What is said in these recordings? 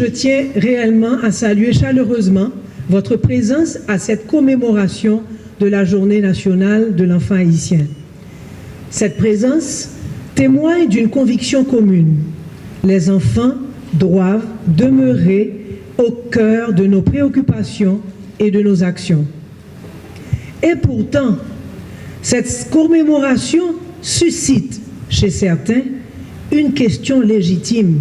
je tiens réellement à saluer chaleureusement votre présence à cette commémoration de la Journée nationale de l'enfant haïtien. Cette présence témoigne d'une conviction commune. Les enfants doivent demeurer au cœur de nos préoccupations et de nos actions. Et pourtant, cette commémoration suscite chez certains une question légitime.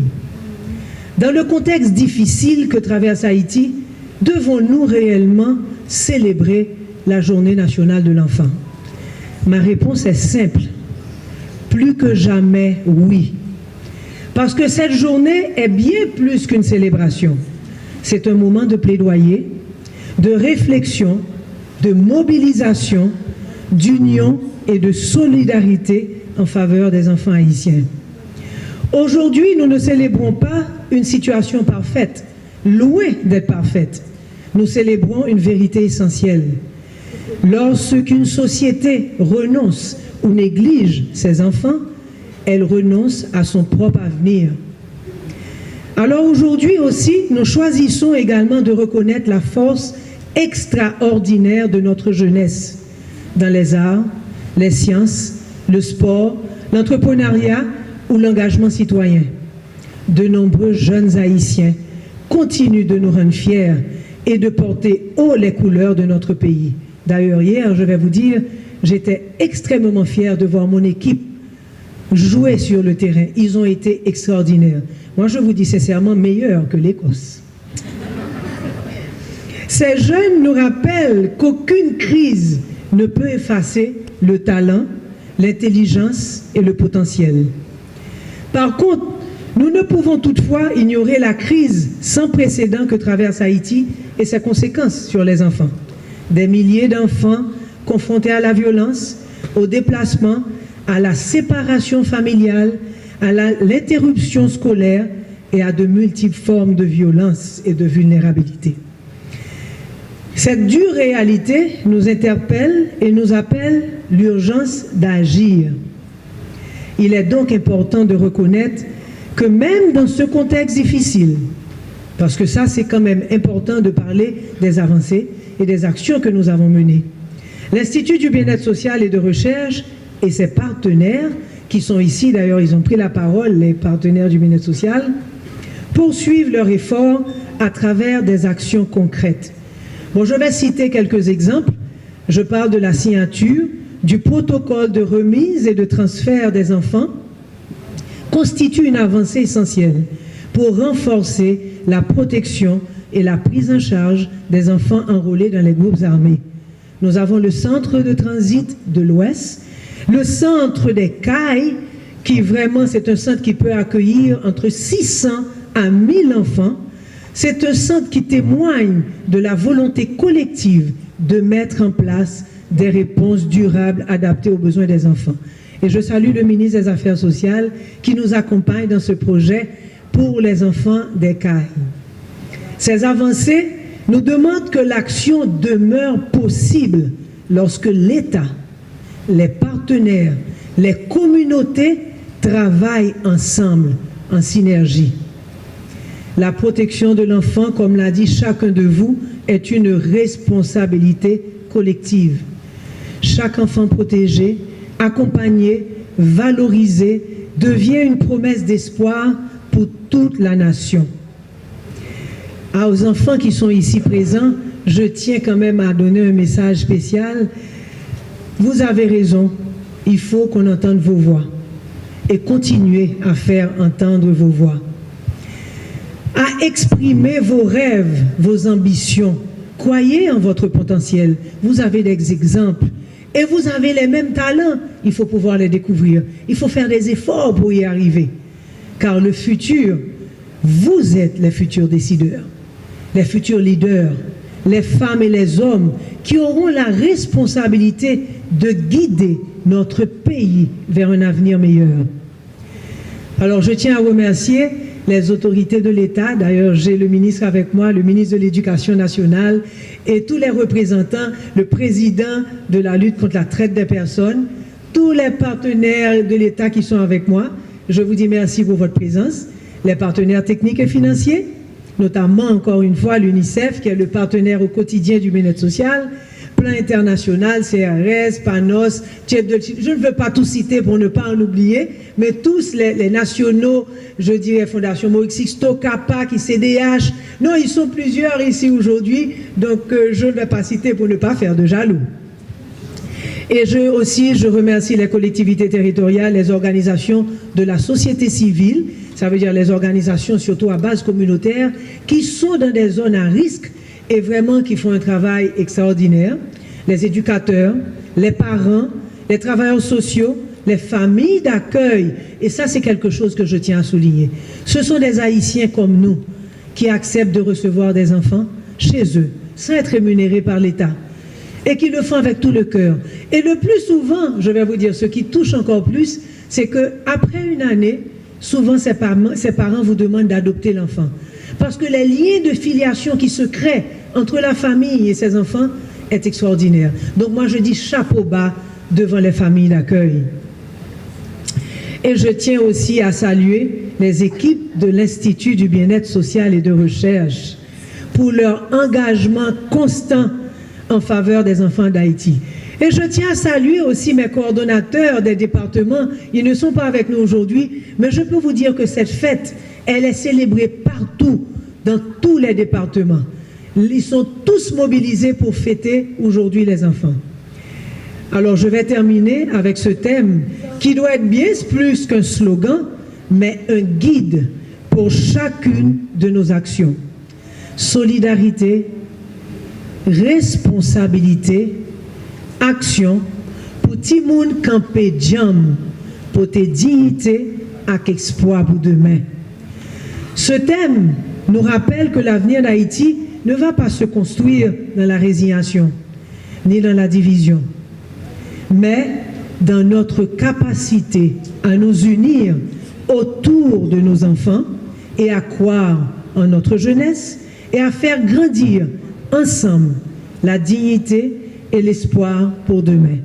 Dans le contexte difficile que traverse Haïti, devons-nous réellement célébrer la Journée nationale de l'enfant? Ma réponse est simple. Plus que jamais, oui. Parce que cette journée est bien plus qu'une célébration. C'est un moment de plaidoyer, de réflexion, de mobilisation, d'union et de solidarité en faveur des enfants haïtiens. Aujourd'hui, nous ne célébrons pas une situation parfaite, loin d'être parfaite. Nous célébrons une vérité essentielle. Lorsqu'une société renonce ou néglige ses enfants, elle renonce à son propre avenir. Alors aujourd'hui aussi, nous choisissons également de reconnaître la force extraordinaire de notre jeunesse dans les arts, les sciences, le sport, l'entrepreneuriat ou l'engagement citoyen. De nombreux jeunes Haïtiens continuent de nous rendre fiers et de porter haut les couleurs de notre pays. D'ailleurs, hier, je vais vous dire, j'étais extrêmement fier de voir mon équipe jouer sur le terrain. Ils ont été extraordinaires. Moi, je vous dis sincèrement, meilleurs que l'Écosse. Ces jeunes nous rappellent qu'aucune crise ne peut effacer le talent, l'intelligence et le potentiel. Par contre, nous ne pouvons toutefois ignorer la crise sans précédent que traverse Haïti et ses conséquences sur les enfants. Des milliers d'enfants confrontés à la violence, au déplacement, à la séparation familiale, à l'interruption scolaire et à de multiples formes de violence et de vulnérabilité. Cette dure réalité nous interpelle et nous appelle l'urgence d'agir. Il est donc important de reconnaître que même dans ce contexte difficile, parce que ça c'est quand même important de parler des avancées et des actions que nous avons menées, l'Institut du bien-être social et de recherche et ses partenaires, qui sont ici, d'ailleurs ils ont pris la parole, les partenaires du bien-être social, poursuivent leur effort à travers des actions concrètes. Bon, je vais citer quelques exemples. Je parle de la signature du protocole de remise et de transfert des enfants, constitue une avancée essentielle pour renforcer la protection et la prise en charge des enfants enrôlés dans les groupes armés. Nous avons le centre de transit de l'Ouest, le centre des CAI, qui vraiment c'est un centre qui peut accueillir entre 600 à 1000 enfants. C'est un centre qui témoigne de la volonté collective de mettre en place des réponses durables adaptées aux besoins des enfants. Et je salue le ministre des Affaires sociales qui nous accompagne dans ce projet pour les enfants des CAI. Ces avancées nous demandent que l'action demeure possible lorsque l'État, les partenaires, les communautés travaillent ensemble, en synergie. La protection de l'enfant, comme l'a dit chacun de vous, est une responsabilité collective. Chaque enfant protégé, accompagné, valorisé, devient une promesse d'espoir pour toute la nation. Aux enfants qui sont ici présents, je tiens quand même à donner un message spécial. Vous avez raison, il faut qu'on entende vos voix et continuer à faire entendre vos voix. À exprimer vos rêves, vos ambitions. Croyez en votre potentiel. Vous avez des exemples et vous avez les mêmes talents. Il faut pouvoir les découvrir. Il faut faire des efforts pour y arriver. Car le futur, vous êtes les futurs décideurs, les futurs leaders, les femmes et les hommes qui auront la responsabilité de guider notre pays vers un avenir meilleur. Alors je tiens à remercier les autorités de l'État, d'ailleurs j'ai le ministre avec moi, le ministre de l'Éducation nationale et tous les représentants, le président de la lutte contre la traite des personnes, tous les partenaires de l'État qui sont avec moi. Je vous dis merci pour votre présence, les partenaires techniques et financiers, notamment encore une fois l'UNICEF, qui est le partenaire au quotidien du bien-être social, Plan international, CRS, PANOS, je ne veux pas tout citer pour ne pas en oublier, mais tous les nationaux, je dirais Fondation Maurice Sixto, CAPAC, ICDH, non, ils sont plusieurs ici aujourd'hui, donc je ne vais pas citer pour ne pas faire de jaloux. Et je remercie les collectivités territoriales, les organisations de la société civile, ça veut dire les organisations surtout à base communautaire, qui sont dans des zones à risque et vraiment qui font un travail extraordinaire. Les éducateurs, les parents, les travailleurs sociaux, les familles d'accueil, et ça c'est quelque chose que je tiens à souligner. Ce sont des Haïtiens comme nous qui acceptent de recevoir des enfants chez eux, sans être rémunérés par l'État, et qui le font avec tout le cœur. Et le plus souvent, je vais vous dire, ce qui touche encore plus, c'est qu'après une année, souvent ses parents vous demandent d'adopter l'enfant. Parce que les liens de filiation qui se créent entre la famille et ses enfants est extraordinaire. Donc moi je dis chapeau bas devant les familles d'accueil. Et je tiens aussi à saluer les équipes de l'Institut du bien-être social et de recherche pour leur engagement constant en faveur des enfants d'Haïti. Et je tiens à saluer aussi mes coordonnateurs des départements. Ils ne sont pas avec nous aujourd'hui, mais je peux vous dire que cette fête, elle est célébrée partout, dans tous les départements. Ils sont tous mobilisés pour fêter aujourd'hui les enfants. Alors je vais terminer avec ce thème qui doit être bien plus qu'un slogan, mais un guide pour chacune de nos actions. Solidarité, responsabilité, action pour tout le monde camper diam, pour tes dignités avec espoir pour demain. Ce thème nous rappelle que l'avenir d'Haïti ne va pas se construire dans la résignation, ni dans la division, mais dans notre capacité à nous unir autour de nos enfants et à croire en notre jeunesse et à faire grandir ensemble la dignité et l'espoir pour demain.